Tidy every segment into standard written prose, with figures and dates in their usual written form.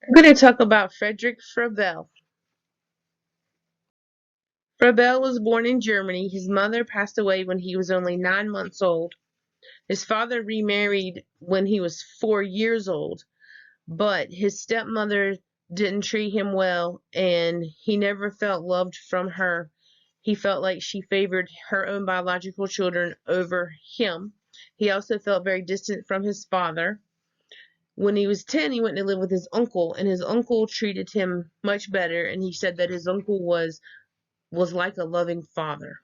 I'm going to talk about Frederick Froebel. Froebel was born in Germany. His mother passed away when he was only 9 months old. His father remarried when he was 4 years old, but his stepmother didn't treat him well, and he never felt loved from her. He felt like she favored her own biological children over him. He also felt very distant from his father. When he was 10, he went to live with his uncle, and his uncle treated him much better, and he said that his uncle was like a loving father.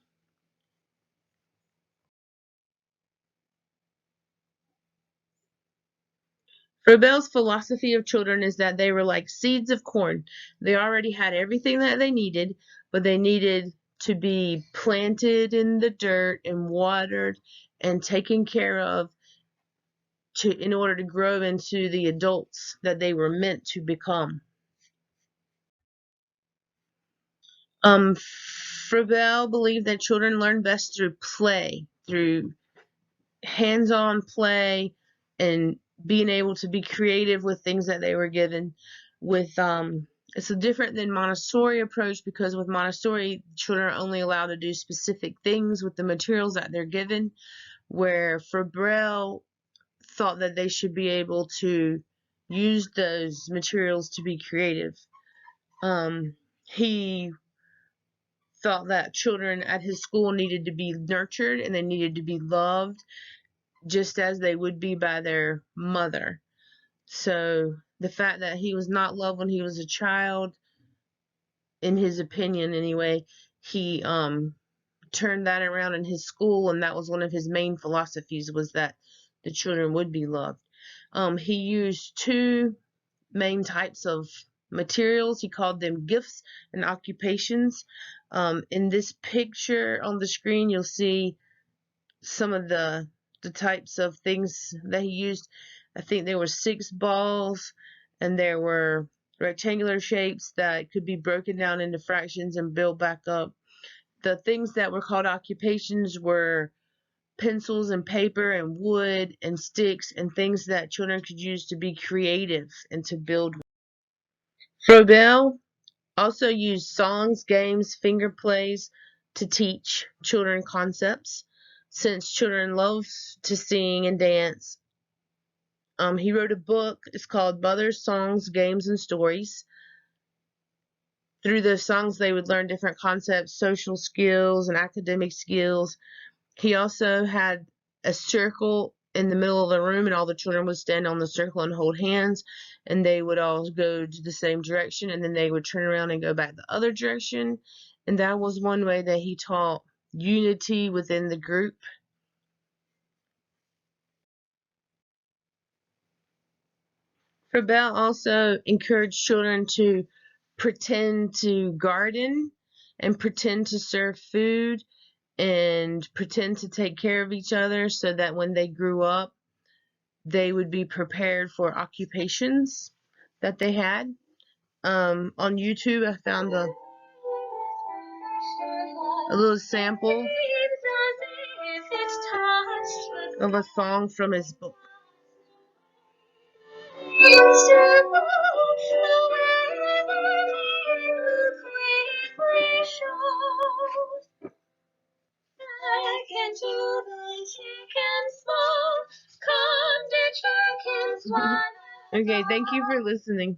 Froebel's philosophy of children is that they were like seeds of corn. They already had everything that they needed, but they needed to be planted in the dirt and watered and taken care of in order to grow into the adults that they were meant to become. Froebel believed that children learn best through play, through hands-on play, and being able to be creative with things that they were given. With It's a different than Montessori approach, because with Montessori, children are only allowed to do specific things with the materials that they're given, where Froebel thought that they should be able to use those materials to be creative. He thought that children at his school needed to be nurtured and they needed to be loved just as they would be by their mother. So the fact that he was not loved when he was a child, in his opinion anyway, he turned that around in his school, and that was one of his main philosophies, was that the children would be loved. He used two main types of materials. He called them gifts and occupations. In this picture on the screen, you'll see some of the types of things that he used. I think there were 6 balls, and there were rectangular shapes that could be broken down into fractions and built back up. The things that were called occupations were pencils and paper and wood and sticks and things that children could use to be creative and to build. Froebel also used songs, games, finger plays to teach children concepts, since children love to sing and dance. He wrote a book. It's called Mothers, Songs, Games, and Stories. Through those songs, they would learn different concepts, social skills, and academic skills. He also had a circle in the middle of the room, and all the children would stand on the circle and hold hands, and they would all go to the same direction, and then they would turn around and go back the other direction. And that was one way that he taught unity within the group. Froebel also encouraged children to pretend to garden and pretend to serve food and pretend to take care of each other, so that when they grew up, they would be prepared for occupations that they had. On YouTube, I found a little sample of a song from his book. Okay, thank you for listening.